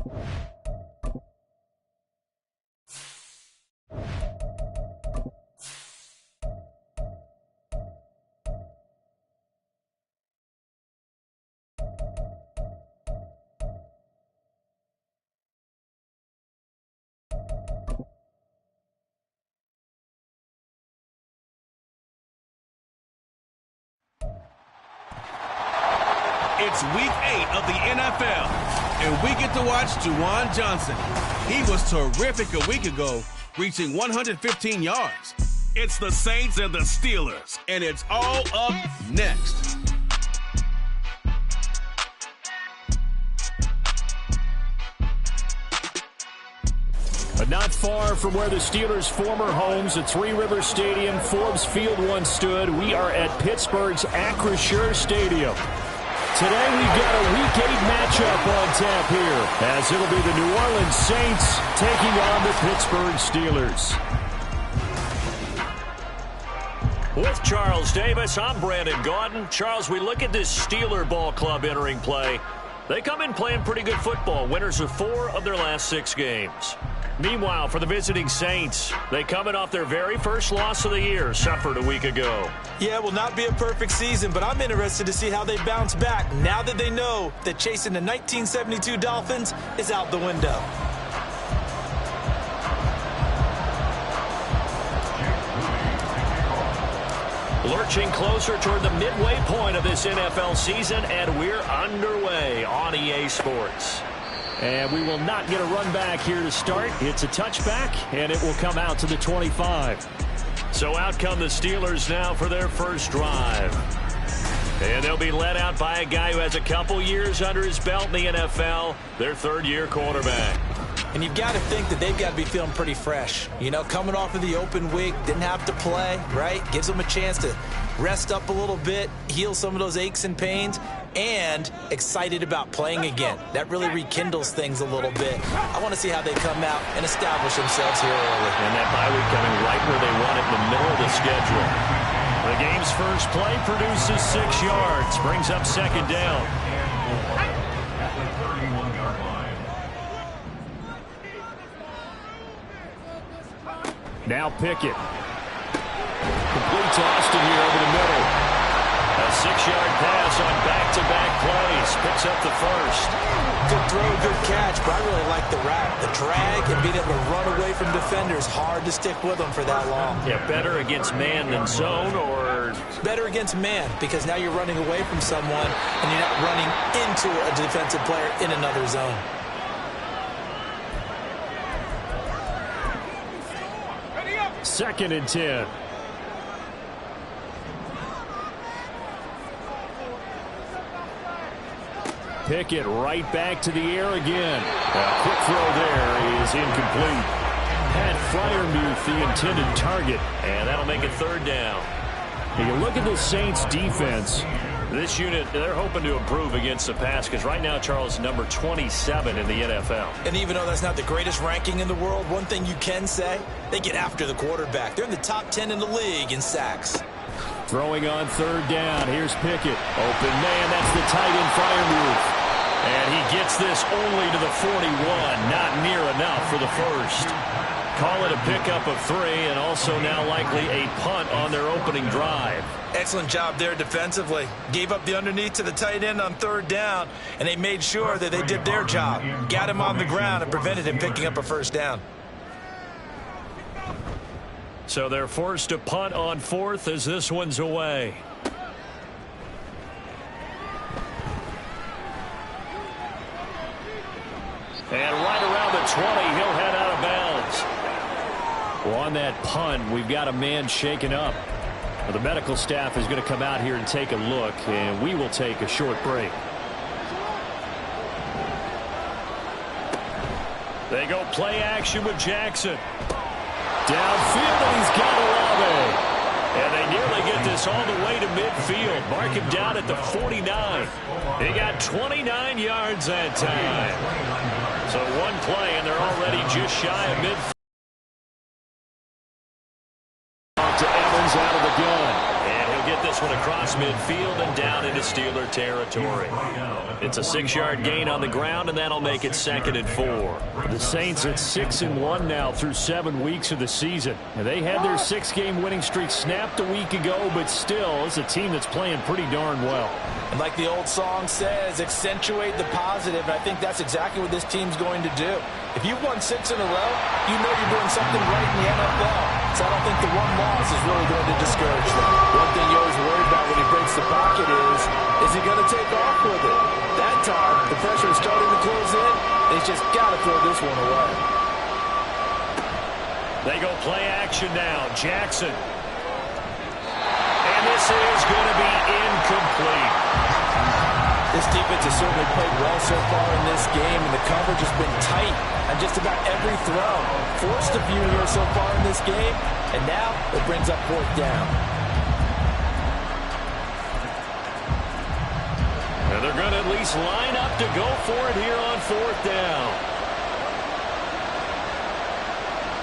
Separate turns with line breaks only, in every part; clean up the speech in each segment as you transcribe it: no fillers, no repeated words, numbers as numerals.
It's week 8 of the NFL, and we get to watch Juwan Johnson. He was terrific a week ago, reaching 115 yards. It's the Saints and the Steelers, and it's all up next.
But not far from where the Steelers' former homes at Three Rivers Stadium, Forbes Field once stood, we are at Pittsburgh's Acrisure Stadium. Today we've got a Week 8 matchup on tap here, as it'll be the New Orleans Saints taking on the Pittsburgh Steelers. With Charles Davis, I'm Brandon Gaudin. Charles, we look at this Steeler ball club entering play. They come in playing pretty good football, winners of 4 of their last 6 games. Meanwhile, for the visiting Saints, they coming off their very first loss of the year, suffered a week ago.
Yeah, it will not be a perfect season, but I'm interested to see how they bounce back now that they know that chasing the 1972 Dolphins is out the window.
Lurching closer toward the midway point of this NFL season, and we're underway on EA Sports. And we will not get a run back here to start. It's a touchback, and it will come out to the 25. So out come the Steelers now for their first drive. And they'll be led out by a guy who has a couple years under his belt in the NFL, their third-year quarterback.
And you've got to think that they've got to be feeling pretty fresh. You know, coming off of the open week, didn't have to play, right? Gives them a chance to rest up a little bit, heal some of those aches and pains, and excited about playing again. That really rekindles things a little bit. I want to see how they come out and establish themselves here early.
And that bye week coming right where they want it in the middle of the schedule. The game's first play produces 6 yards, brings up second down. Now Pickett. Complete to Austin here over the middle. A 6-yard pass on back-to-back plays. Picks up the first.
Good throw, good catch, but I really like the route. The drag and being able to run away from defenders, hard to stick with them for that long.
Yeah, better against man than zone, or?
Better against man, because now you're running away from someone and you're not running into a defensive player in another zone.
Second and 10. Pickett right back to the air again. A quick throw there is incomplete. Pat Freiermuth, the intended target, and that'll make it third down. Now you look at the Saints defense. This unit, they're hoping to improve against the pass, because right now, Charles, number 27 in the NFL.
And even though that's not the greatest ranking in the world, one thing you can say, they get after the quarterback. They're in the top 10 in the league in sacks.
Throwing on third down. Here's Pickett. Open man. That's the tight end Freiermuth. And he gets this only to the 41. Not near enough for the first. Call it a pickup of 3, and also now likely a punt on their opening drive.
Excellent job there defensively. Gave up the underneath to the tight end on third down, and they made sure that they did their job. Got him on the ground and prevented him picking up a first down.
So they're forced to punt on fourth as this one's away. And right around the 20, he'll head out of bounds. Well, on that punt, we've got a man shaken up. Well, the medical staff is going to come out here and take a look, and we will take a short break. They go play action with Jackson. Downfield, and he's got Olave. And they nearly get this all the way to midfield. Mark him down at the 49. He got 29 yards that time. So one play, and they're already just shy of midfield. To Evans out of the gun. And he'll get this one across across midfield and down into Steeler territory. It's a 6-yard gain on the ground, and that'll make it 2nd and 4.
The Saints at 6-1 now through 7 weeks of the season. And they had their 6-game winning streak snapped a week ago, but still, it's a team that's playing pretty darn well.
And like the old song says, accentuate the positive. And I think that's exactly what this team's going to do. If you've won 6 in a row, you know you're doing something right in the NFL. So I don't think the one loss is really going to discourage them. One thing you always worry about when he breaks the pocket is he going to take off with it? That time, the pressure is starting to close in. They just got to throw this one away.
They go play action now. Jackson. And this is going to be incomplete.
This defense has certainly played well so far in this game, and the coverage has been tight on just about every throw. Forced a few here so far in this game, and now it brings up 4th down.
And they're going to at least line up to go for it here on 4th down.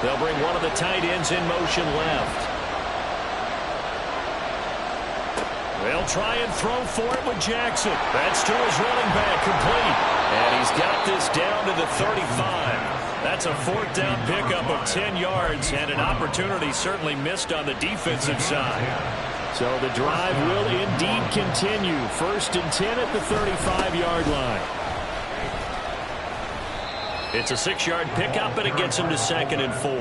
They'll bring one of the tight ends in motion left. They'll try and throw for it with Jackson. That's to his running back, complete. And he's got this down to the 35. That's a 4th down pickup of 10 yards and an opportunity certainly missed on the defensive side.
So the drive will indeed continue. 1st and 10 at the 35-yard line.
It's a 6-yard pickup, and it gets him to 2nd and 4.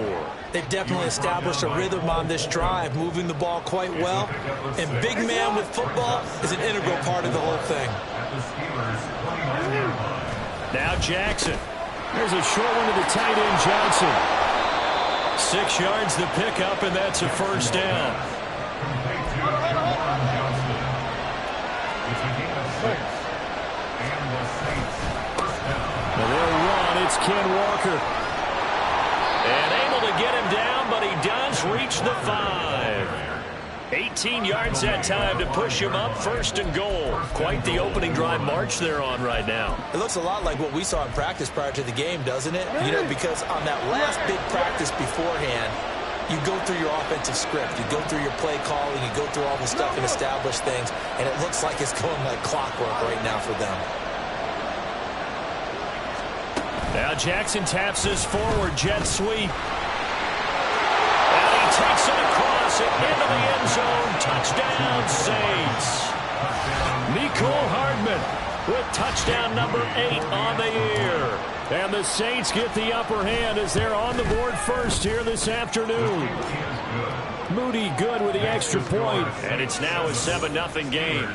They've definitely established a rhythm on this drive, moving the ball quite well. And big man with football is an integral part of the whole thing.
Now Jackson. There's a short one to the tight end, Johnson.
6 yards the pickup, and that's a 1st down.
Now they'll run. It's Ken Walker.
And able to get him down, but he does reach the 5. 18 yards that time to push him up, 1st and goal. Quite the opening drive march they're on right now.
It looks a lot like what we saw in practice prior to the game, doesn't it? You know, because on that last big practice beforehand, you go through your offensive script. You go through your play calling. You go through all the stuff and establish things. And it looks like it's going like clockwork right now for them.
Now Jackson taps this forward, jet sweep.
And he takes it across it into the end zone. Touchdown, Saints.
Mecole Hardman with touchdown number 8 on the year. And the Saints get the upper hand as they're on the board first here this afternoon. Moody good with the extra point.
And it's now a 7-0 game.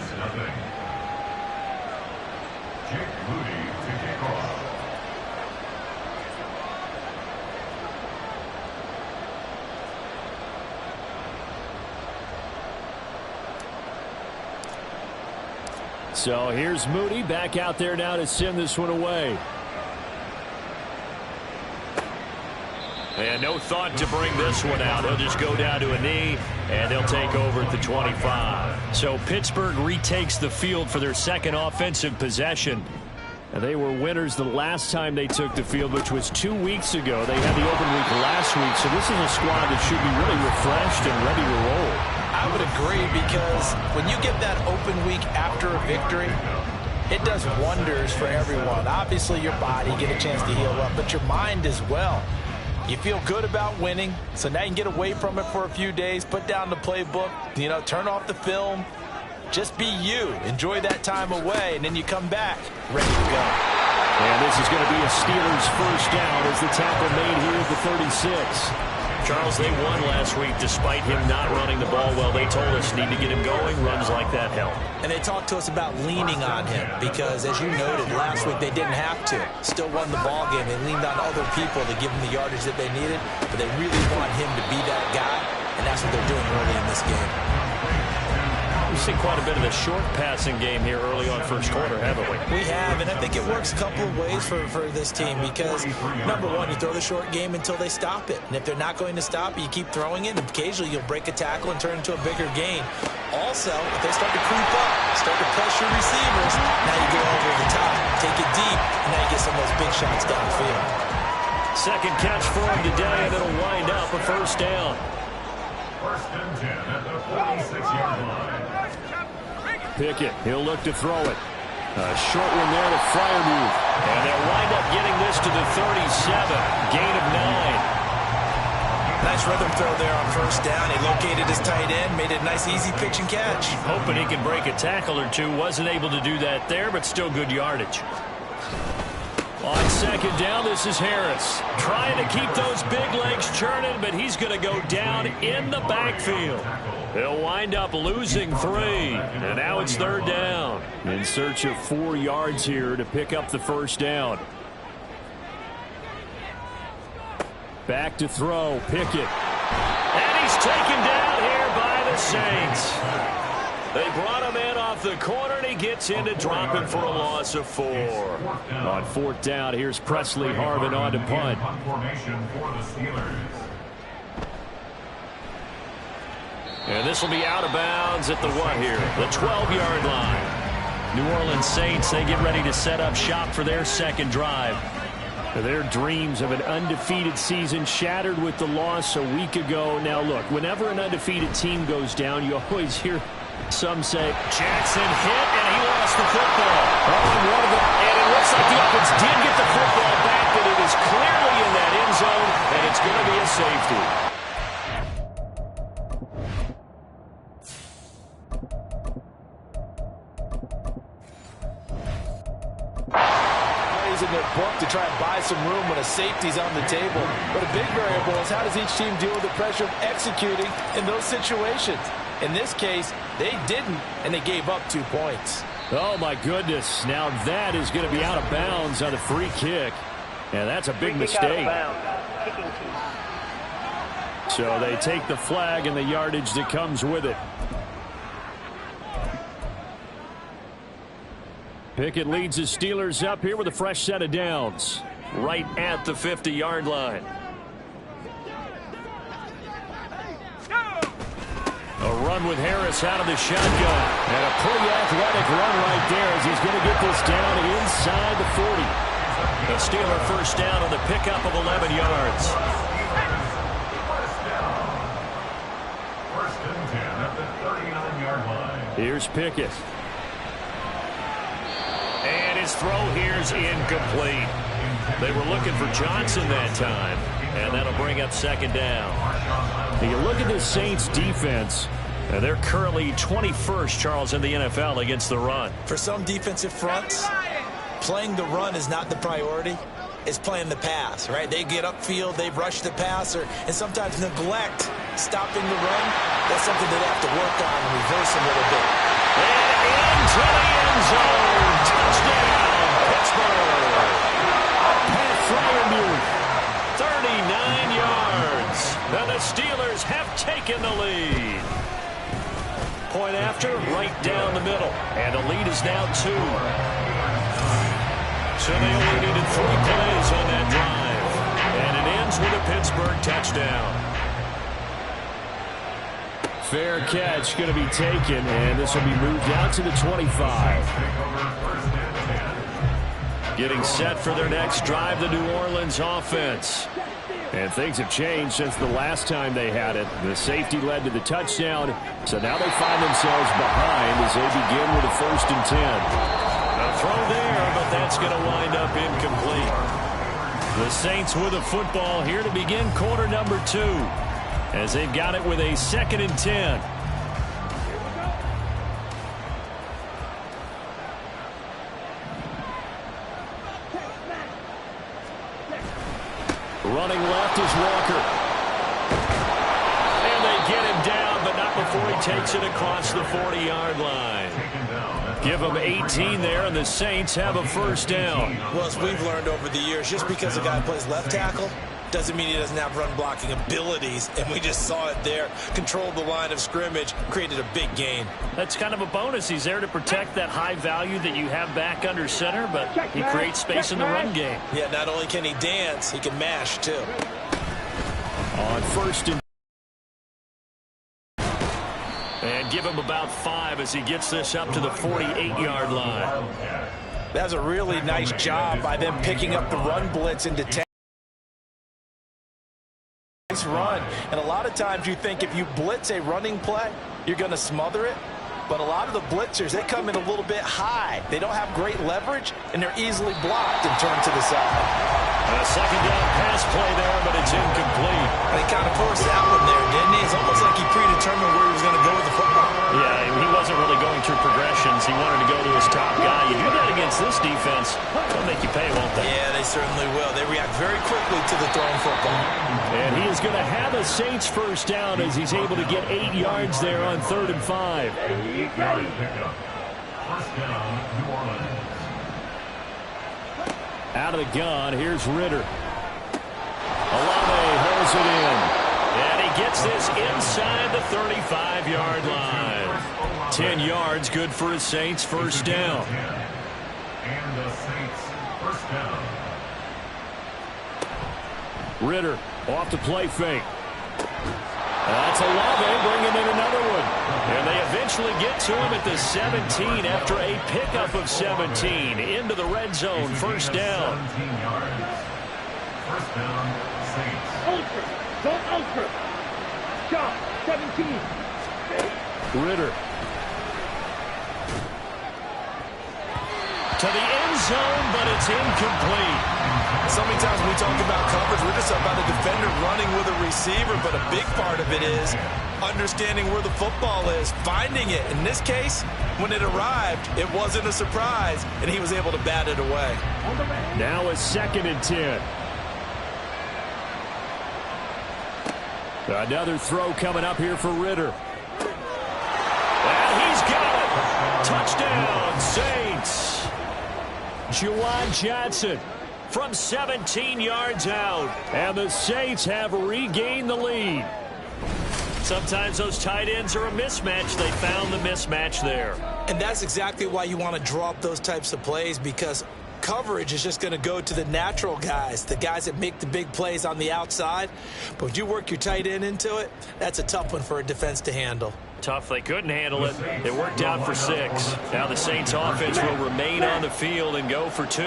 So here's Moody back out there now to send this one away.
And no thought to bring this one out. He'll just go down to a knee, and they'll take over at the 25.
So Pittsburgh retakes the field for their 2nd offensive possession. And they were winners the last time they took the field, which was 2 weeks ago. They had the open week last week, so this is a squad that should be really refreshed and ready to roll.
I would agree, because when you get that open week after a victory, it does wonders for everyone. Obviously, your body, get a chance to heal up, but your mind as well. You feel good about winning, so now you can get away from it for a few days, put down the playbook, you know, turn off the film, just be you. Enjoy that time away, and then you come back ready to go.
And this is going to be a Steelers 1st down as the tackle made here at the 36.
Charles, they won last week despite him not running the ball well. They told us need to get him going. Runs like that help.
And they talked to us about leaning on him because, as you noted, last week they didn't have to. Still won the ball game. They leaned on other people to give them the yardage that they needed, but they really want him to be that guy, and that's what they're doing early in this game.
We've seen quite a bit of the short passing game here early on first quarter, haven't we?
We have, and I think it works a couple of ways for this team because, number one, you throw the short game until they stop it. And if they're not going to stop it, you keep throwing it, and occasionally you'll break a tackle and turn into a bigger gain. Also, if they start to creep up, start to pressure receivers, now you go over the top, take it deep, and now you get some of those big shots downfield.
Second catch for him today, and it'll wind up a 1st down.
1st and 10 at the 46-yard line.
Pickett, he'll look to throw it. A short one there to Freiermuth. And they'll wind up getting this to the 37. Gain of 9.
Nice rhythm throw there on first down. He located his tight end, made it a nice easy pitch and catch.
Hoping he can break a tackle or two. Wasn't able to do that there, but still good yardage. On second down, this is Harris. Trying to keep those big legs churning, but he's going to go down in the backfield. He'll wind up losing 3. And now it's third down. In search of 4 yards here to pick up the first down. Back to throw, Pickett. And he's taken down here by the Saints. They brought him in off the corner, and he gets into dropping for a loss of 4. On fourth down, here's Presley Harvin on to punt. And this will be out of bounds at the what here? The 12-yard line. New Orleans Saints, they get ready to set up shop for their second drive. Their dreams of an undefeated season shattered with the loss a week ago. Now, look, whenever an undefeated team goes down, you always hear some say, Jackson hit, and he lost the football. And it looks like the offense did get the football back, but it is clearly in that end zone, and it's going to be a safety.
In their book to try and buy some room when a safety's on the table. But a big variable is how does each team deal with the pressure of executing in those situations. In this case, they didn't, and they gave up 2 points.
Oh, my goodness. Now that is going to be out of bounds on the free kick. And that's a big mistake. So they take the flag and the yardage that comes with it. Pickett leads the Steelers up here with a fresh set of downs. Right at the 50-yard line. A run with Harris out of the shotgun. And a pretty athletic run right there as he's going to get this down inside the 40. The Steeler first down on the pickup of 11 yards.
First and 10 at the 39-yard line.
Here's Pickett. And his throw here's incomplete. They were looking for Johnson that time, and that'll bring up second down. And you look at this Saints defense, and they're currently 21st, Charles, in the NFL against the run.
For some defensive fronts, playing the run is not the priority. It's playing the pass, right? They get upfield, they rush the passer, and sometimes neglect stopping the run. That's something they have to work on and reverse a little bit.
And into the end zone. Touchdown, Pittsburgh. Pat Freiermuth, 39 yards. And the Steelers have taken the lead. Point after, right down the middle. And the lead is now 2. So they only needed 3 plays on that drive. And it ends with a Pittsburgh touchdown. Fair catch going to be taken, and this will be moved out to the 25. Getting set for their next drive, the New Orleans offense. And things have changed since the last time they had it. The safety led to the touchdown, so now they find themselves behind as they begin with a 1st and 10. A throw there, but that's going to wind up incomplete. The Saints with a football here to begin quarter number 2. As they've got it with a 2nd and 10. Running left is Walker. And they get him down, but not before he takes it across the 40-yard line. Give them 18 there, and the Saints have a first down.
Well, as we've learned over the years, just because a guy plays left tackle doesn't mean he doesn't have run-blocking abilities, and we just saw it there. Controlled the line of scrimmage, created a big gain.
That's kind of a bonus. He's there to protect that high value that you have back under center, but he creates space in the run game.
Yeah, not only can he dance, he can mash, too.
On 1st and give him about 5 as he gets this up to the 48-yard line.
That's a really nice job by them picking up the run blitz into 10. Run, and a lot of times you think if you blitz a running play, you're going to smother it. But a lot of the blitzers, they come in a little bit high. They don't have great leverage, and they're easily blocked and turned to the side.
A second down pass play there, but it's incomplete.
They kind of forced that one there, didn't he? It's almost like he predetermined where he was going to go with the football.
Yeah, he wasn't really going through progressions. He wanted to go to his top guy. You do that against this defense, they'll make you pay, won't they?
Yeah, they certainly will. They react very quickly to the thrown football.
And he is going to have a Saints first down as he's able to get 8 yards there on 3rd and 5.
8-yard pickup. First down, New Orleans.
Out of the gun, here's Ritter. Olave holds it in. And he gets this inside the 35-yard line. 10 yards, good for his Saints first down.
And the Saints first down.
Ritter off the play fake. That's Olave bringing in another one. And they eventually get to him at the 17 after a pickup of 17 into the red zone. First down.
17 yards. First down, Saints.
Ultra. Don't ultra. Shot. 17.
Ritter. To the end zone, but it's incomplete.
So many times when we talk about coverage, we're just about a defender running with a receiver, but a big part of it is understanding where the football is, finding it. In this case, when it arrived, it wasn't a surprise, and he was able to bat it away.
Now a 2nd and 10. Another throw coming up here for Ritter. And he's got it. Touchdown, Saints. Juwan Johnson from 17 yards out. And the Saints have regained the lead. Sometimes those tight ends are a mismatch. They found the mismatch there.
And that's exactly why you want to draw up those types of plays, because coverage is just going to go to the natural guys, the guys that make the big plays on the outside. But when you work your tight end into it, that's a tough one for a defense to handle.
Tough. They couldn't handle it. It worked out for 6. Now the Saints offense will remain on the field and go for 2.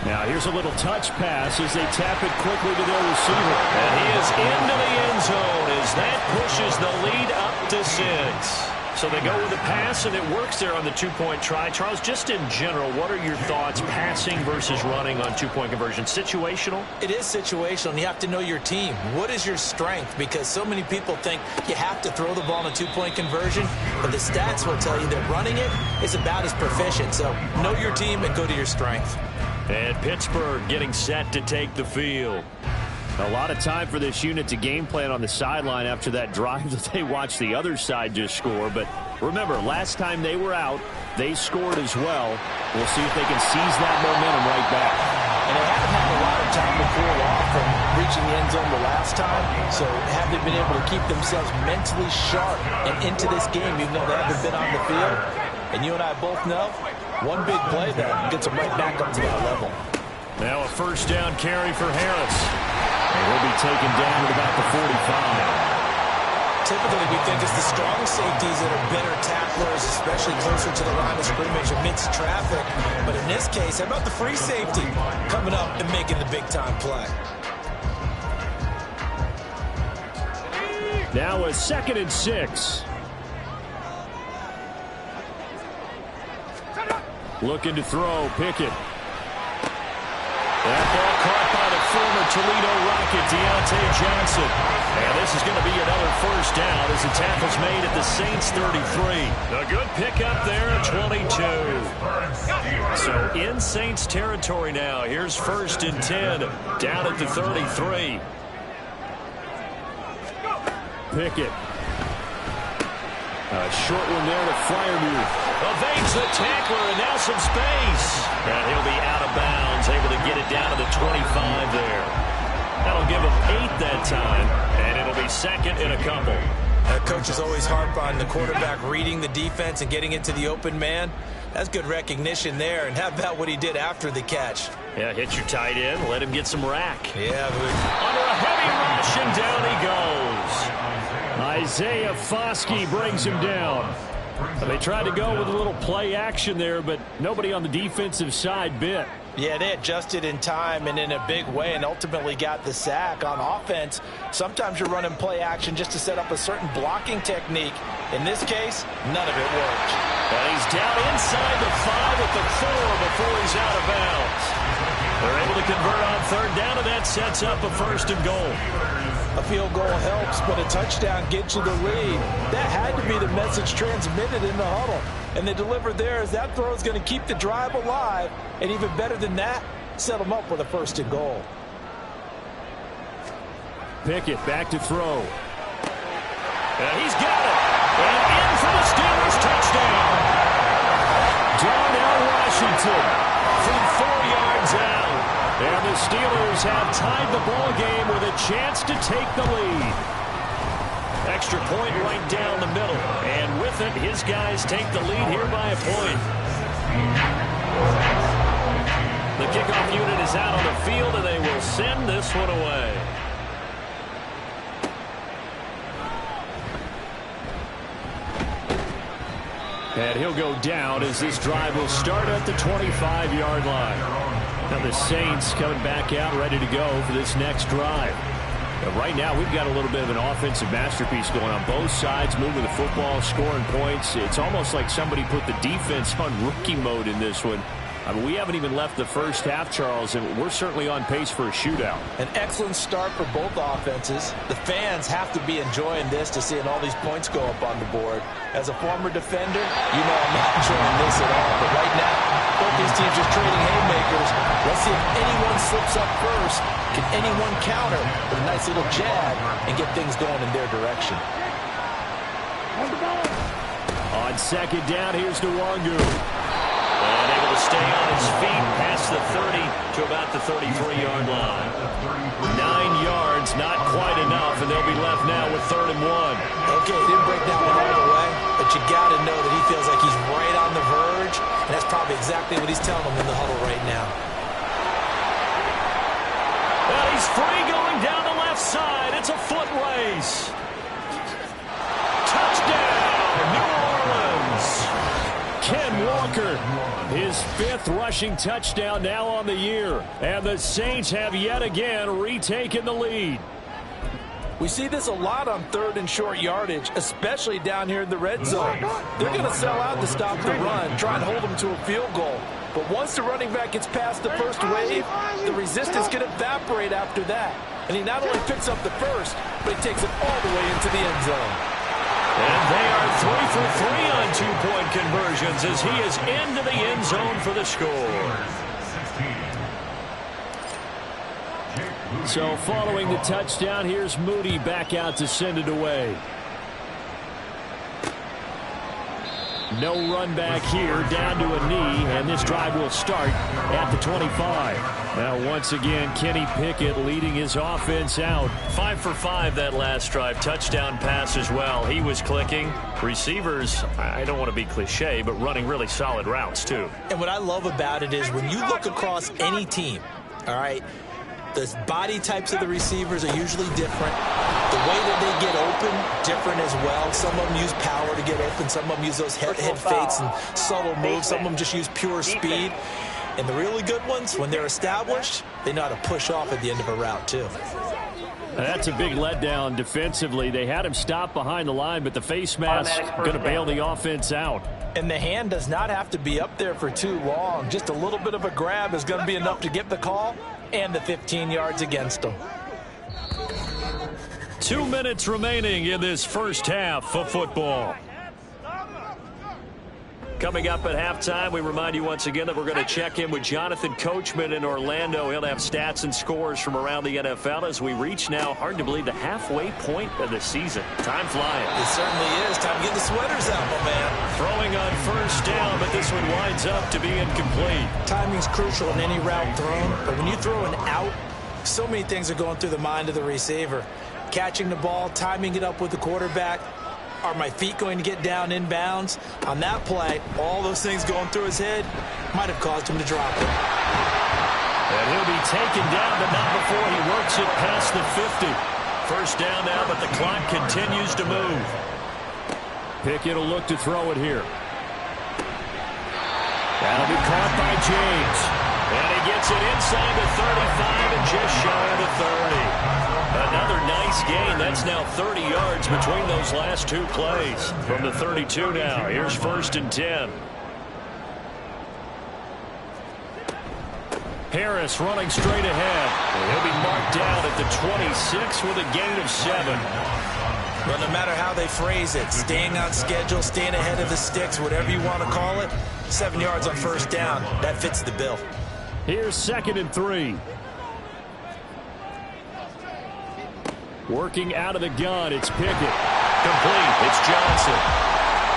Now here's a little touch pass as they tap it quickly to their receiver. And he is into the end zone as that pushes the lead up to 6. So they go with the pass, and it works there on the 2-point try. Charles, just in general, what are your thoughts passing versus running on 2-point conversion? Situational?
It is situational, and you have to know your team. What is your strength? Because so many people think you have to throw the ball in a 2-point conversion, but the stats will tell you that running it is about as proficient. So know your team and go to your strength.
And Pittsburgh getting set to take the field. A lot of time for this unit to game plan on the sideline after that drive that they watched the other side just score. But remember, last time they were out, they scored as well. We'll see if they can seize that momentum right back.
And they haven't had a lot of time to cool off from reaching the end zone the last time. So have they been able to keep themselves mentally sharp and into this game, even though they haven't been on the field? And you and I both know, one big play that gets them right back up to that level.
Now a first down carry for Harris. And he'll be taken down at about the 45.
Typically, we think it's the strong safeties that are better tacklers, especially closer to the line of scrimmage amidst traffic. But in this case, how about the free safety coming up and making the big-time play?
Now a 2nd and 6. Looking to throw, Pickett. That ball caught by the former Toledo Rocket, Deontay Johnson. And this is going to be another first down as the tackle's made at the Saints 33. A good pickup there at 22. So in Saints territory now. Here's 1st and 10 down at the 33. Pickett. A short one there to Freiermuth. Evades the tackler, and now some space. And he'll be out of bounds, able to get it down to the 25 there. That'll give him 8 that time, and it'll be 2nd and a couple.
Coaches always harp on the quarterback reading the defense and getting it to the open man. That's good recognition there. And how about what he did after the catch?
Yeah, hit your tight end, let him get some rack.
Yeah,
under a heavy rush, and down he goes. Isaiah Foskey brings him down.
They tried to go with a little play action there, but nobody on the defensive side bit.
Yeah, they adjusted in time and in a big way and ultimately got the sack. On offense, sometimes you're running play action just to set up a certain blocking technique. In this case, none of it worked.
And he's down inside the 5 at the 4 before he's out of bounds. They're able to convert on third down, and that sets up a 1st and goal.
A field goal helps, but a touchdown gets you the lead. That had to be the message transmitted in the huddle. And they delivered there as that throw is going to keep the drive alive. And even better than that, set them up with a 1st and goal.
Pickett back to throw.
And he's got it. And in for the Steelers touchdown.
Darnell Washington from 4 yards out. And the Steelers have tied the ball game with a chance to take the lead.
Extra point right down the middle. And with it, his guys take the lead here by a point. The kickoff unit is out on the field, and they will send this one away.
And he'll go down as this drive will start at the 25-yard line. Now the Saints coming back out ready to go for this next drive. But right now we've got a little bit of an offensive masterpiece going on both sides, moving the football, scoring points. It's almost like somebody put the defense on rookie mode in this one. I mean, we haven't even left the first half, Charles, and we're certainly on pace for a shootout.
An excellent start for both offenses. The fans have to be enjoying this to seeing all these points go up on the board. As a former defender, you know I'm not enjoying this at all. But right now, both these teams are trading haymakers. Let's see if anyone slips up first. Can anyone counter with a nice little jab and get things going in their direction?
On second down, here's Nwangu.
And able to stay on his feet past the 30 to about the 33-yard line.
9 yards, not quite enough, and they'll be left now with 3rd and 1.
Okay, he didn't break that one all the way, but you got to know that he feels like he's right on the verge, and that's probably exactly what he's telling them in the huddle right now.
Well, he's free going down the left side. It's a foot race. Touchdown, New Orleans.
Ken Walker, his 5th rushing touchdown now on the year. And the Saints have yet again retaken the lead.
We see this a lot on 3rd and short yardage, especially down here in the red zone. They're going to sell out to stop the run, try and hold them to a field goal. But once the running back gets past the first wave, the resistance can evaporate after that. And he not only picks up the first, but he takes it all the way into the end zone.
And they are 3 for 3 on 2-point conversions as he is into the end zone for the score.
So following the touchdown, here's Moody back out to send it away. No run back here, down to a knee, and this drive will start at the 25. Now once again, Kenny Pickett leading his offense out.
5 for 5 that last drive. Touchdown pass as well. He was clicking. Receivers, I don't want to be cliche, but running really solid routes too.
And what I love about it is when you look across any team, all right, the body types of the receivers are usually different. The way that they get open, different as well. Some of them use power to get open. Some of them use those head fakes and subtle moves. Some of them just use pure speed. And the really good ones, when they're established, they know how to push off at the end of a route, too.
That's a big letdown defensively. They had him stop behind the line, but the face mask going to bail the offense out.
And the hand does not have to be up there for too long. Just a little bit of a grab is going to be enough to get the call and the 15 yards against them.
2 minutes remaining in this first half of football. Coming up at halftime, we remind you once again that we're going to check in with Jonathan Coachman in Orlando. He'll have stats and scores from around the NFL as we reach now, hard to believe, the halfway point of the season. Time flying.
It certainly is. Time to get the sweaters out, my man.
Throwing on first down, but this one winds up to be incomplete.
Timing's crucial in any route thrown, but when you throw an out, so many things are going through the mind of the receiver. Catching the ball, timing it up with the quarterback. Are my feet going to get down inbounds? On that play, all those things going through his head might have caused him to drop it.
And he'll be taken down, but not before he works it past the 50. First down now, but the clock continues to move.
Pickett will look to throw it here. That'll be caught by James. And he gets it inside the 35 and just shy of the 30. Another nice gain. That's now 30 yards between those last two plays. From the 32 now, here's 1st and 10. Harris running straight ahead. He'll be marked down at the 26 with a gain of 7.
Well, no matter how they phrase it, staying on schedule, staying ahead of the sticks, whatever you want to call it, 7 yards on 1st down, that fits the bill.
Here's 2nd and 3. Working out of the gun, it's Pickett. Complete, it's Johnson.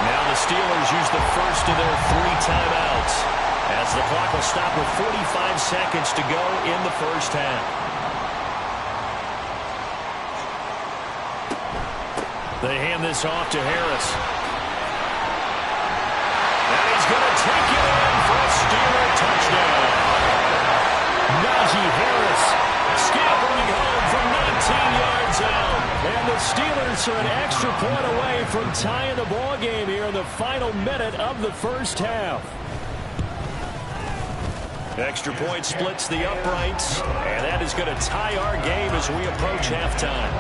Now the Steelers use the first of their 3 timeouts, as the clock will stop with 45 seconds to go in the first half. They hand this off to Harris. And he's going to take it in for a Steeler touchdown. Najee Harris scampering home from 19 yards out. And the Steelers are an extra point away from tying the ball game here in the final minute of the first half. Extra point splits the uprights, and that is going to tie our game as we approach halftime.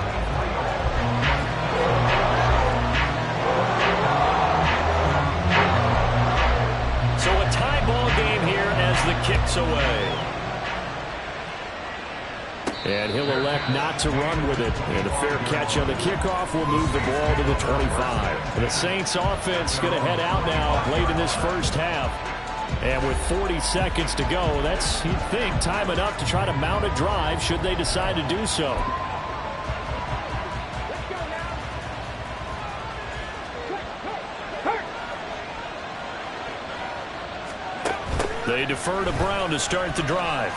So a tie ball game here as the kick's away. And he'll elect not to run with it. And a fair catch on the kickoff will move the ball to the 25. The Saints offense going to head out now late in this first half. And with 40 seconds to go, that's, you'd think, time enough to try to mount a drive should they decide to do so. They defer to Brown to start the drive.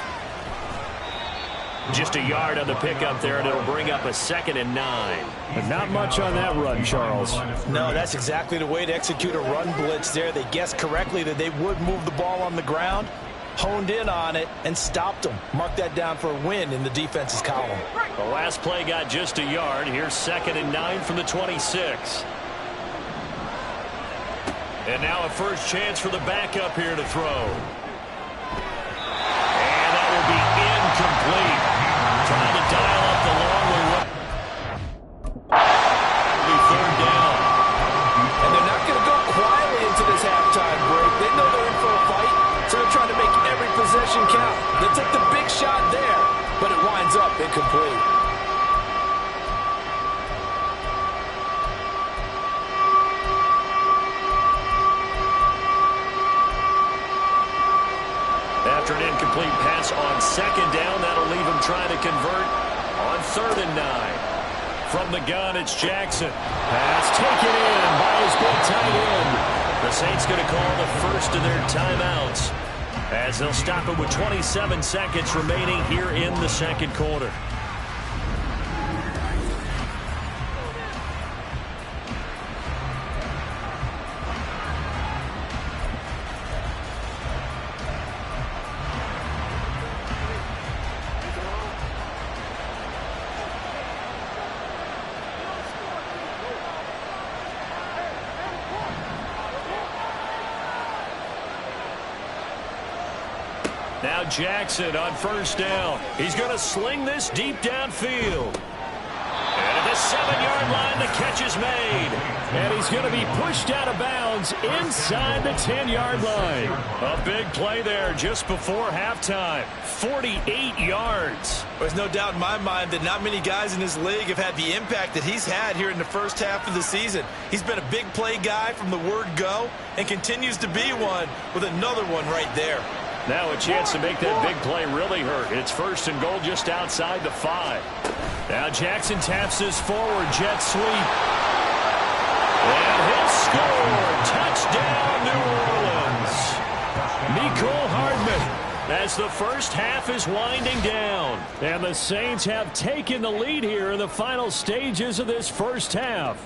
Just a yard on the pickup there, and it'll bring up a 2nd and 9. But not much on that run, Charles.
No, that's exactly the way to execute a run blitz there. They guessed correctly that they would move the ball on the ground, honed in on it, and stopped them. Mark that down for a win in the defense's column.
The last play got just a yard. Here's 2nd and 9 from the 26. And now a first chance for the backup here to throw. And that will be incomplete. Trying to dial up the long way. It'll be 3rd down.
And they're not going to go quietly into this halftime break. They know they're in for a fight, so they're trying to make every possession count. They took the big shot there, but it winds up incomplete.
After an incomplete pass on 2nd down, that'll leave him trying to convert on 3rd and 9. From the gun, it's Jackson. Pass taken in by his big tight end. The Saints going to call the first of their timeouts, as they'll stop it with 27 seconds remaining here in the 2nd quarter. Now Jackson on 1st down. He's going to sling this deep downfield. And at the 7-yard line, the catch is made. And he's going to be pushed out of bounds inside the 10-yard line. A big play there just before halftime. 48 yards.
There's no doubt in my mind that not many guys in this league have had the impact that he's had here in the first half of the season. He's been a big play guy from the word go and continues to be one with another one right there.
Now a chance to make that big play really hurt. It's 1st and goal just outside the 5. Now Jackson taps this forward, jet sweep. And he'll score. Touchdown, New Orleans. Mecole Hardman, as the first half is winding down. And the Saints have taken the lead here in the final stages of this first half.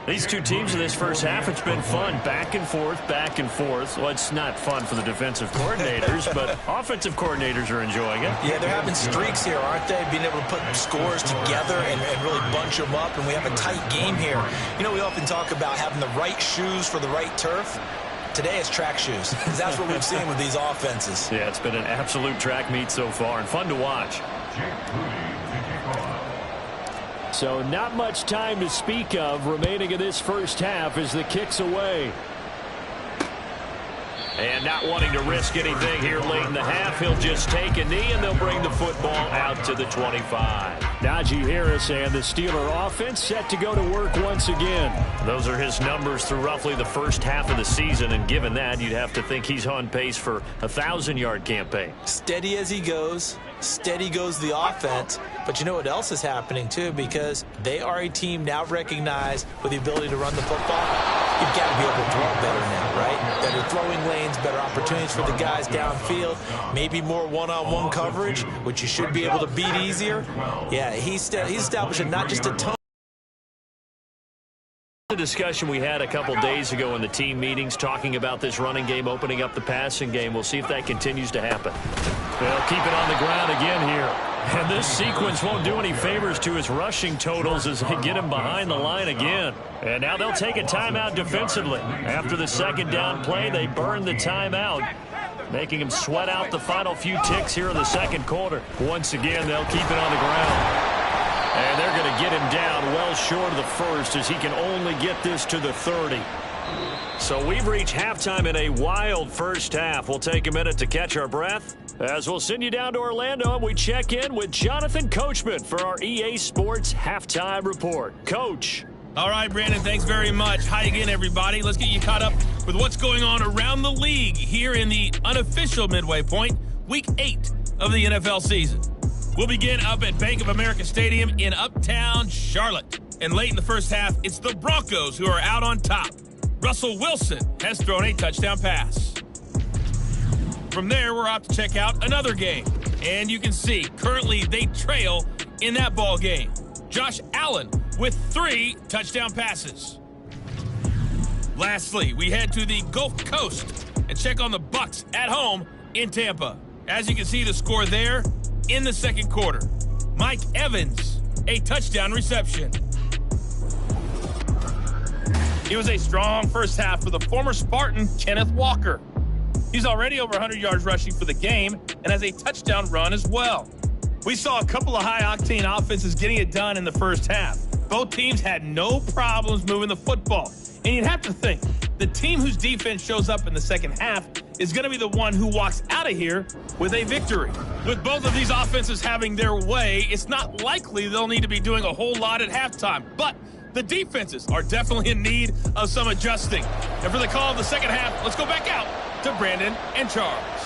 These two teams in this first half, it's been fun. Back and forth, back and forth. Well, it's not fun for the defensive coordinators, but offensive coordinators are enjoying it.
Yeah, they're having streaks here, aren't they? Being able to put scores together and really bunch them up, and we have a tight game here. You know, we often talk about having the right shoes for the right turf. Today it's track shoes. That's what we've seen with these offenses.
Yeah, it's been an absolute track meet so far and fun to watch. So not much time to speak of remaining in this first half as the kick's away. And not wanting to risk anything here late in the half, he'll just take a knee and they'll bring the football out to the 25. Najee Harris and the Steeler offense set to go to work once again. Those are his numbers through roughly the first half of the season, and given that, you'd have to think he's on pace for a 1,000-yard campaign.
Steady as he goes. Steady goes the offense. But you know what else is happening, too, because they are a team now recognized with the ability to run the football. You've got to be able to throw better now, right? Better throwing lanes, better opportunities for the guys downfield, maybe more one-on-one coverage, which you should be able to beat easier. Yeah, he's establishing not just a ton.
The discussion we had a couple days ago in the team meetings talking about this running game opening up the passing game. We'll see if that continues to happen. They'll keep it on the ground again here. And this sequence won't do any favors to his rushing totals as they get him behind the line again. And now they'll take a timeout defensively. After the second down play, they burn the timeout, making him sweat out the final few ticks here in the second quarter. Once again, they'll keep it on the ground. And they're going to get him down well short of the first as he can only get this to the 30. So we've reached halftime in a wild first half. We'll take a minute to catch our breath as we'll send you down to Orlando and we check in with Jonathan Coachman for our EA Sports Halftime Report. Coach.
All right, Brandon, thanks very much. Hi again, everybody. Let's get you caught up with what's going on around the league here in the unofficial midway point, Week 8 of the NFL season. We'll begin up at Bank of America Stadium in Uptown Charlotte. And late in the first half, it's the Broncos who are out on top. Russell Wilson has thrown a touchdown pass. From there, we're off to check out another game. And you can see, currently they trail in that ball game. Josh Allen with 3 touchdown passes. Lastly, we head to the Gulf Coast and check on the Bucs at home in Tampa. As you can see, the score there in the second quarter. Mike Evans, a touchdown reception. It was a strong first half for the former Spartan, Kenneth Walker. He's already over 100 yards rushing for the game and has a touchdown run as well. We saw a couple of high-octane offenses getting it done in the first half. Both teams had no problems moving the football. And you'd have to think, the team whose defense shows up in the second half is going to be the one who walks out of here with a victory. With both of these offenses having their way, it's not likely they'll need to be doing a whole lot at halftime. But the defenses are definitely in need of some adjusting. And for the call of the second half, let's go back out to Brandon and Charles.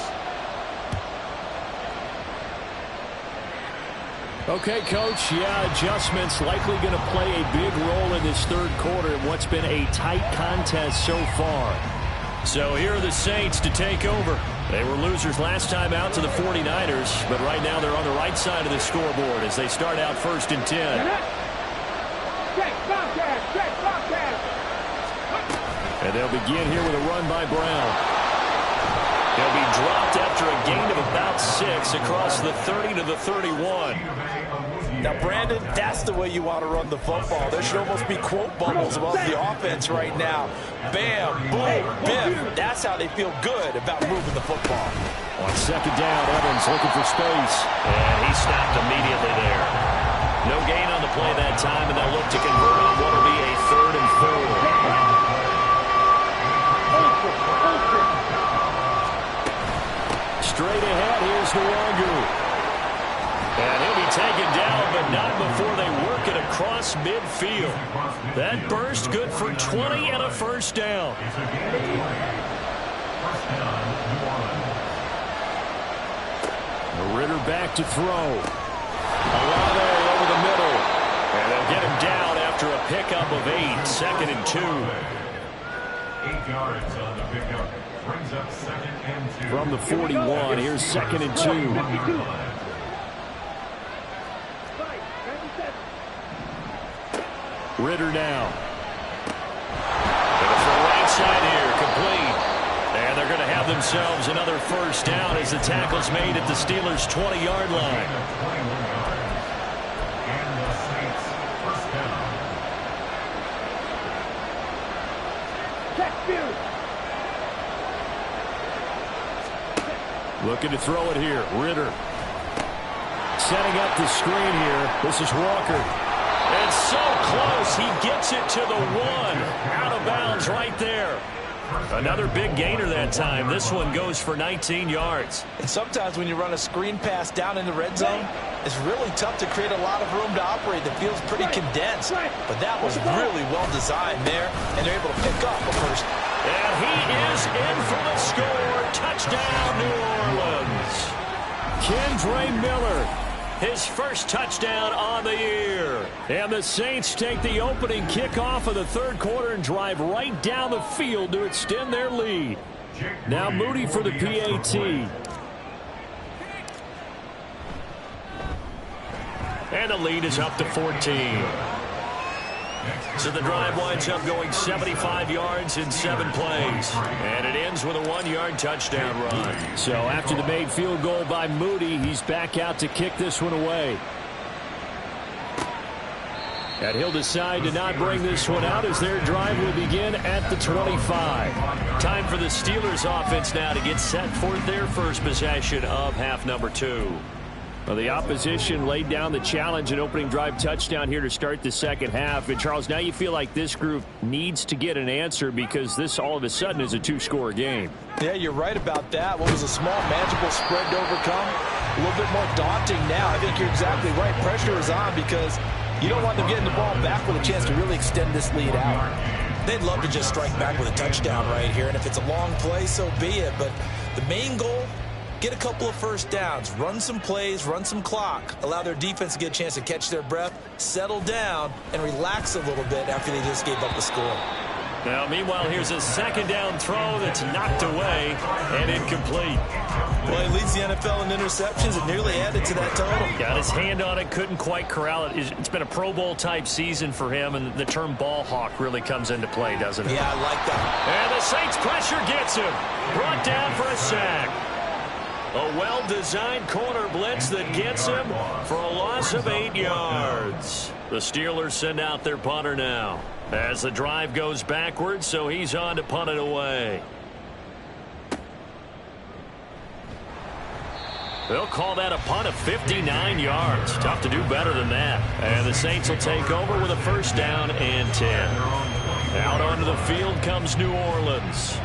Okay, Coach, yeah, adjustments likely going to play a big role in this third quarter in what's been a tight contest so far. So here are the Saints to take over. They were losers last time out to the 49ers, but right now they're on the right side of the scoreboard as they start out 1st and 10. And they'll begin here with a run by Brown. He'll be dropped after a gain of about 6 across the 30 to the 31.
Now, Brandon, that's the way you want to run the football. There should almost be quote bubbles above the offense right now. Bam, boom, biff. That's how they feel good about moving the football.
On second down, Evans looking for space.
And he stopped immediately there. No gain on the play that time, and they'll look to convert on what will be a 3rd and 4.
Straight ahead, here's Nwangu. And he'll be taken down, but not before they work it across midfield. That burst good for 20 and a first down. Ritter back to throw. Olave over the middle. And they'll get him down after a pickup of 8, 2nd and 2.
8 yards on the pickup. Brings up 2nd and 2.
From the 41, here's 2nd and 2. Ritter now. themselves another first down as the tackle's made at the Steelers' 20-yard line. Looking to throw it here. Ritter. Setting up the screen here. This is Walker. And so close. He gets it to the 1. Out of bounds right there. Another big gainer that time. This one goes for 19 yards.
And sometimes when you run a screen pass down in the red zone, it's really tough to create a lot of room to operate. The field's pretty condensed. But that was really well designed there, and they're able to pick up a first.
And he is in for the score. Touchdown, New Orleans. Kendre Miller, his first touchdown on the year. And the Saints take the opening kickoff of the third quarter and drive right down the field to extend their lead. Now Moody for the PAT. And the lead is up to 14. So the drive winds up going 75 yards in 7 plays. And it ends with a 1-yard touchdown run. So after the made field goal by Moody, he's back out to kick this one away. And he'll decide to not bring this one out as their drive will begin at the 25. Time for the Steelers offense now to get set for their first possession of half number 2. Well, the opposition laid down the challenge and opening drive touchdown here to start the second half. And, Charles, now you feel like this group needs to get an answer because this all of a sudden is a 2-score game.
Yeah, you're right about that. What was a small, manageable spread to overcome, a little bit more daunting now. I think you're exactly right. Pressure is on because you don't want them getting the ball back with a chance to really extend this lead out. They'd love to just strike back with a touchdown right here. And if it's a long play, so be it. But the main goal, get a couple of first downs, run some plays, run some clock, allow their defense to get a chance to catch their breath, settle down, and relax a little bit after they just gave up the score.
Now, meanwhile, here's a second down throw that's knocked away and incomplete.
Well, he leads the NFL in interceptions and nearly added to that total.
Got his hand on it, couldn't quite corral it. It's been a Pro Bowl-type season for him, and the term ball hawk really comes into play, doesn't it?
Yeah, I like that.
And the Saints pressure gets him. Brought down for a sack. A well-designed corner blitz that gets him for a loss of 8 yards. The Steelers send out their punter now as the drive goes backwards, so he's on to punt it away. They'll call that a punt of 59 yards. Tough to do better than that. And the Saints will take over with a first down and 10. Out onto the field comes New Orleans.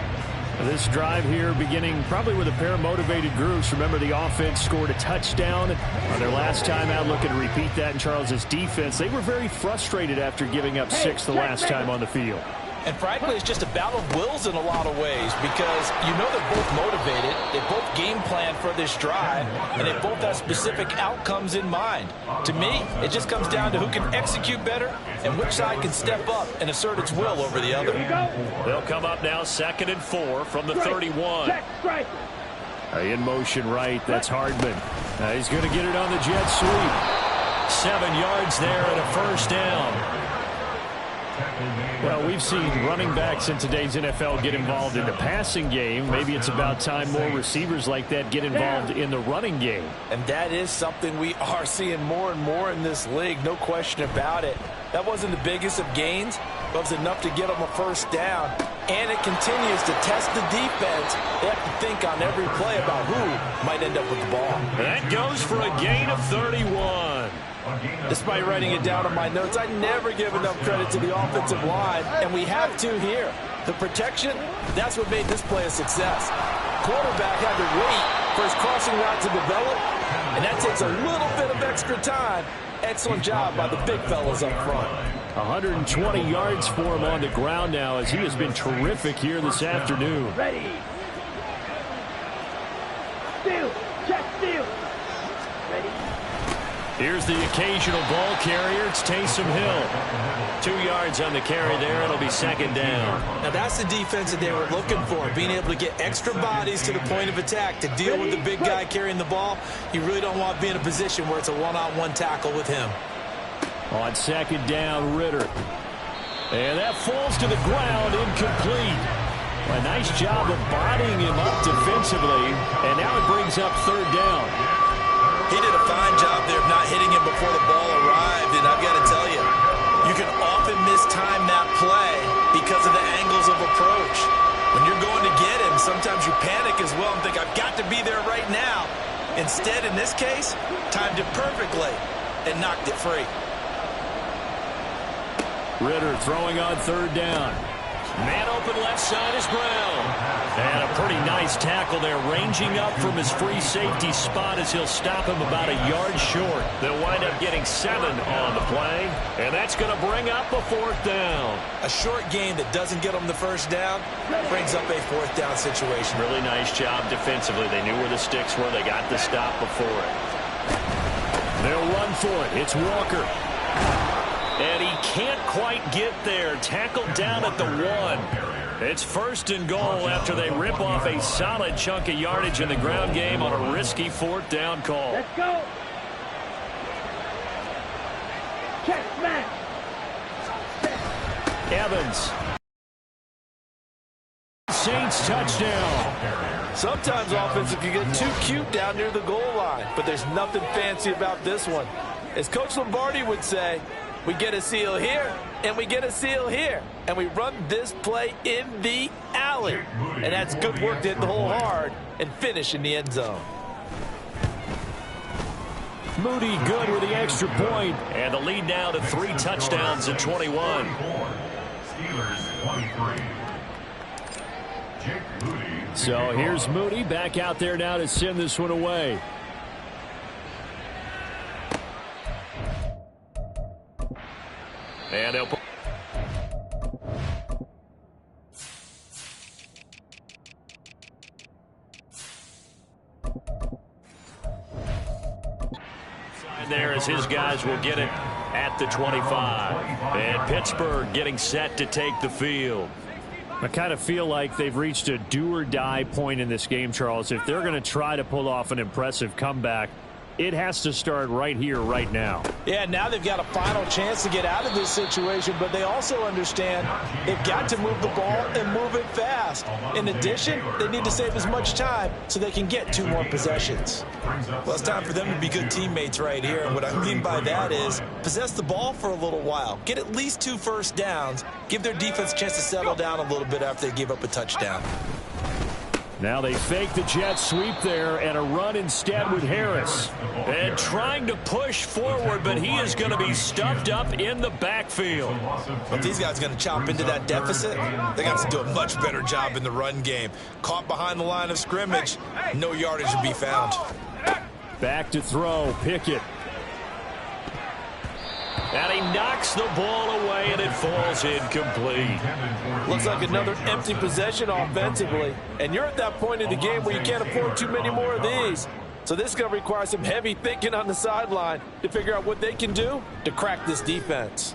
This drive here beginning probably with a pair of motivated groups. Remember, the offense scored a touchdown on their last time out. Looking to repeat that in Charles's defense. They were very frustrated after giving up 6 the last time on the field.
And frankly, it's just a battle of wills in a lot of ways because you know they're both motivated, they both game plan for this drive, and they both have specific outcomes in mind. To me, it just comes down to who can execute better and which side can step up and assert its will over the other.
They'll come up now 2nd and 4 from the 31. In motion right, that's Hardman. He's going to get it on the jet sweep. 7 yards there and a first down. Well, we've seen running backs in today's NFL get involved in the passing game. Maybe it's about time more receivers like that get involved in the running game.
And that is something we are seeing more and more in this league, no question about it. That wasn't the biggest of gains, but it was enough to get them a first down. And it continues to test the defense. They have to think on every play about who might end up with the ball.
That goes for a gain of 31.
Despite writing it down on my notes, I never give enough credit to the offensive line, and we have to here. The protection, that's what made this play a success. Quarterback had to wait for his crossing route to develop, and that takes a little bit of extra time. Excellent job by the big fellas up front.
120 yards for him on the ground now as he has been terrific here this afternoon.
Ready. Steal. Check steal. Ready.
Here's the occasional ball carrier. It's Taysom Hill. 2 yards on the carry there. It'll be second down.
Now that's the defense that they were looking for, being able to get extra bodies to the point of attack to deal with the big guy carrying the ball. You really don't want to be in a position where it's a one-on-one tackle with him.
On second down, Ritter. And that falls to the ground, incomplete. A nice job of bodying him up defensively, and now it brings up third down.
He did a fine job there of not hitting him before the ball arrived, and I've got to tell you, you can often mistime that play because of the angles of approach. When you're going to get him, sometimes you panic as well and think, I've got to be there right now. Instead, in this case, timed it perfectly and knocked it free.
Ritter throwing on third down.
Man open left side is Brown.
And a pretty nice tackle there, ranging up from his free safety spot as he'll stop him about a yard short.
They'll wind up getting 7 on the play, and that's going to bring up a fourth down.
A short game that doesn't get them the first down brings up a fourth down situation.
Really nice job defensively. They knew where the sticks were. They got the stop before it.
They'll run for it. It's Walker.
And he can't quite get there. Tackled down at the 1.
It's first and goal after they rip off a solid chunk of yardage in the ground game on a risky fourth down call.
Let's go. Check, smash.
Evans. Saints touchdown.
Sometimes offensive can get too cute down near the goal line, but there's nothing fancy about this one. As Coach Lombardi would say, we get a seal here, and we get a seal here. And we run this play in the alley. And that's good work to hit the hole hard and finish in the end zone.
Moody good with the extra point.
And the lead now to 3 touchdowns at 21.
So here's Moody back out there now to send this one away.
And they'll put there as his guys will get it at the 25. And Pittsburgh getting set to take the field.
I kind of feel like they've reached a do-or-die point in this game, Charles. If they're going to try to pull off an impressive comeback, it has to start right here, right now.
Yeah, now they've got a final chance to get out of this situation, but they also understand they've got to move the ball and move it fast. In addition, they need to save as much time so they can get 2 more possessions. Well, it's time for them to be good teammates right here, and what I mean by that is possess the ball for a little while, get at least 2 first downs, give their defense a chance to settle down a little bit after they give up a touchdown.
Now they fake the jet sweep there and a run instead with Harris.
And trying to push forward, but he is going to be stuffed up in the backfield.
But these guys are going to chop into that deficit. They got to do a much better job in the run game. Caught behind the line of scrimmage, no yardage to be found.
Back to throw, Pickett.
And he knocks the ball away, and it falls incomplete.
Looks like another empty possession offensively. And you're at that point in the game where you can't afford too many more of these. So this is going to require some heavy thinking on the sideline to figure out what they can do to crack this defense.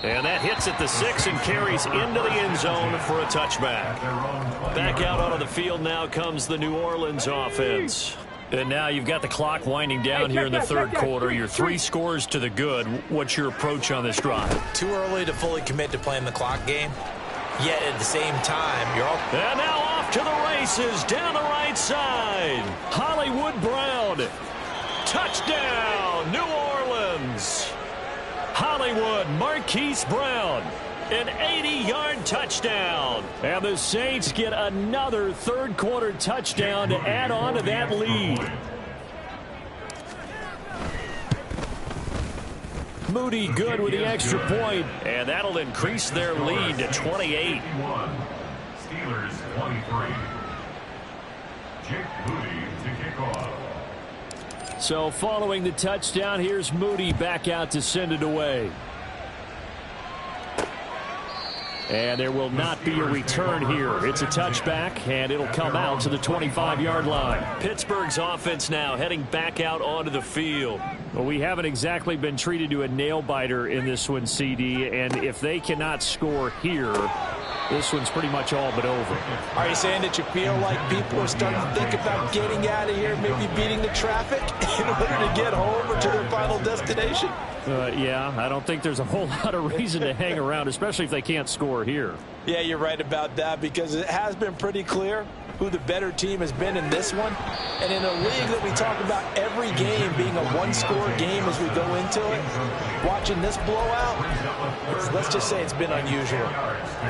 And that hits at the 6 and carries into the end zone for a touchback. Back out onto the field now comes the New Orleans offense.
And now you've got the clock winding down here in the third quarter. You're 3 scores to the good. What's your approach on this drive?
Too early to fully commit to playing the clock game. Yet at the same time, you're all...
And now off to the races down the right side.
Hollywood Brown.
Touchdown, New Orleans.
Hollywood Marquise Brown. An 80-yard touchdown. And the Saints get another third-quarter touchdown to add on to that lead. Moody good with the extra point.
And that'll increase their lead to 28.
Steelers 23. Jake Moody to kick off.
So following the touchdown, here's Moody back out to send it away. And there will not be a return here. It's a touchback, and it'll come out to the 25-yard line.
Pittsburgh's offense now heading back out onto the field.
Well, we haven't exactly been treated to a nail-biter in this one, CD, and if they cannot score here, this one's pretty much all but over.
Are you saying that you feel like people are starting to think about getting out of here, maybe beating the traffic in order to get home or to their final destination?
Yeah, I don't think there's a whole lot of reason to hang around, especially if they can't score here.
Yeah, you're right about that, because it has been pretty clear who the better team has been in this one. And in a league that we talk about every game being a one-score game as we go into it, watching this blowout, let's just say it's been unusual.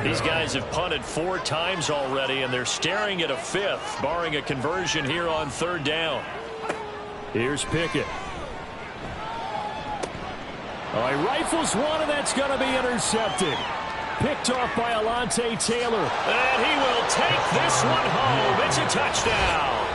These guys have punted 4 times already, and they're staring at a 5th, barring a conversion here on 3rd down.
Here's Pickett. Oh, he rifles one, and that's going to be intercepted. Picked off by Alontae Taylor.
And he will take this one home. It's a touchdown.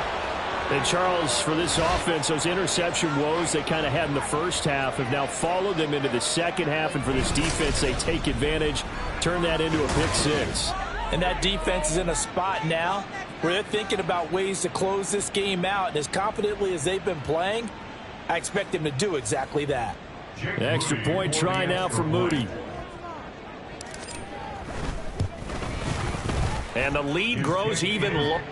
And Charles, for this offense, those interception woes they kind of had in the first half have now followed them into the second half. And for this defense, they take advantage, turn that into a pick 6.
And that defense is in a spot now where they're thinking about ways to close this game out. And as confidently as they've been playing, I expect them to do exactly that.
The extra point try now for Moody.
And the lead grows even lower.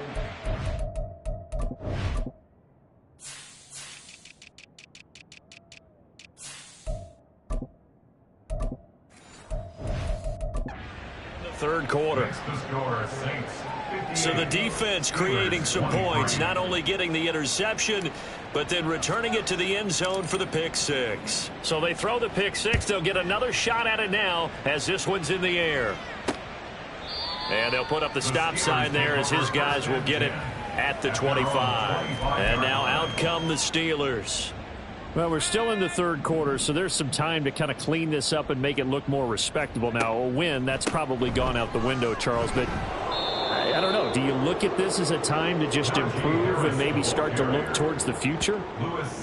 Third quarter. So the defense creating some points, not only getting the interception, but then returning it to the end zone for the pick 6. So they throw the pick 6. They'll get another shot at it now as this one's in the air. And they'll put up the stop sign there as his guys will get it at the 25. And now out come the Steelers.
Well, we're still in the third quarter, so there's some time to kind of clean this up and make it look more respectable. Now, a win, that's probably gone out the window, Charles, but I don't know. Do you look at this as a time to just improve and maybe start to look towards the future?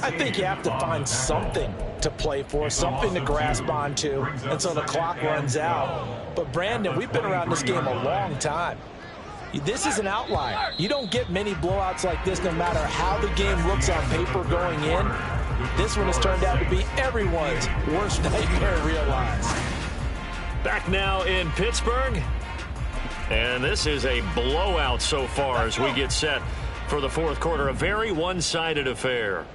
I think you have to find something to play for, something to grasp onto until the clock runs out. But, Brandon, we've been around this game a long time. This is an outlier. You don't get many blowouts like this no matter how the game looks on paper going in. This one has turned out to be everyone's worst nightmare in real life.
Back now in Pittsburgh. And this is a blowout so far as we get set for the fourth quarter. A very one-sided affair.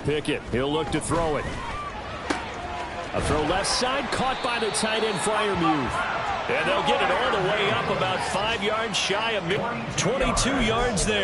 Pickett, he'll look to throw it. A throw left side, caught by the tight end Freiermuth.
And they'll get it all the way up about 5 yards shy of 22 yards there.